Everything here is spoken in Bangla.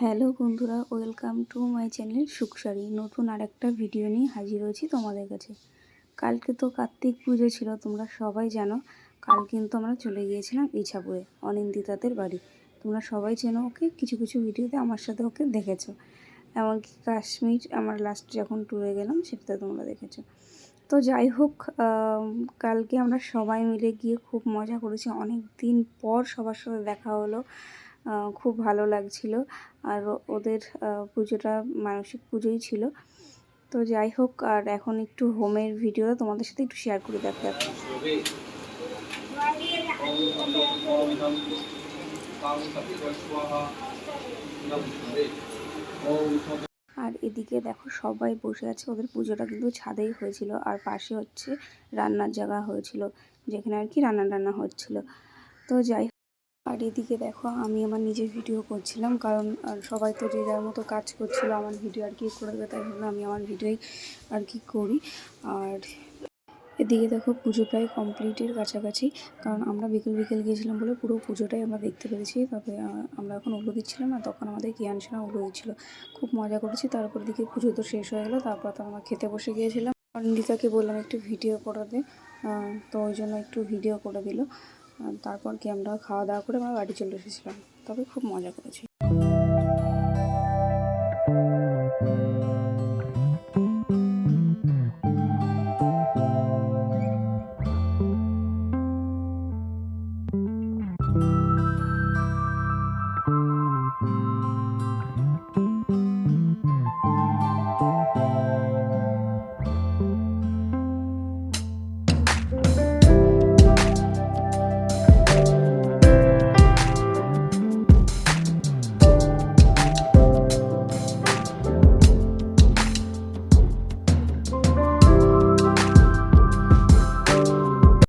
হ্যালো বন্ধুরা, ওয়েলকাম টু মাই চ্যানেল সুখসারি। নতুন আরেকটা ভিডিও নিয়ে হাজির হয়েছি তোমাদের কাছে। কালকে তো কার্তিক পুজো ছিল, তোমরা সবাই জানো। কাল কিন্তু আমরা চলে গিয়েছিলাম ইছাপুরে অনিন্দিতাদের বাড়ি। তোমরা সবাই চেনো ওকে, কিছু কিছু ভিডিওতে আমার সাথে ওকে দেখেছো। এমনকি কাশ্মীর আমার লাস্ট যখন ট্যুরে গেলাম সেটাতে তোমরা দেখেছো। তো যাই হোক, কালকে আমরা সবাই মিলে গিয়ে খুব মজা করেছি। অনেক দিন পর সবার সাথে দেখা হলো, খুব ভালো লাগছিল। আর ওদের পুজোটা মানসিক পুজোই ছিল। তো যাই হোক, আর এখন একটু হোমের ভিডিও তোমাদের সাথে একটু শেয়ার করে দেখো। আর এদিকে দেখো সবাই বসে আছে, ওদের পুজোটা কিন্তু ছাদেই হয়েছিল। আর পাশে হচ্ছে রান্নার জায়গা হয়েছিল, যেখানে আর কি রান্না হচ্ছিল। তো যাই হোক, আর এদিকে দেখো আমি আমার নিজের ভিডিও করছিলাম, কারণ সবাই তো যে যার মতো কাজ করছিল, আমার ভিডিও আর কি করে দেবে, তাই ভাবলাম আমি আমার ভিডিওই আর কি করি। আর এদিকে দেখো পুজো প্রায় কমপ্লিটের কাছাকাছি, কারণ আমরা বিকেল গিয়েছিলাম বলে পুরো পুজোটাই আমরা দেখতে পেরেছি। তবে আমরা এখন উলো দিচ্ছিলাম না, তখন আমাদের জ্ঞানসেনা উলো দিচ্ছিলো। খুব মজা করেছি। তারপর দিকে পুজো তো শেষ হয়ে গেলো, তারপর তো আমরা খেতে বসে গিয়েছিলাম। অনিন্দিতাকে বললাম একটু ভিডিও করে দে, তো ওই জন্য একটু ভিডিও করে দিল। তারপর কি আমরা খাওয়া দাওয়া করে আমরা বাড়ি চলে এসেছিলাম। তবে খুব মজা করেছি।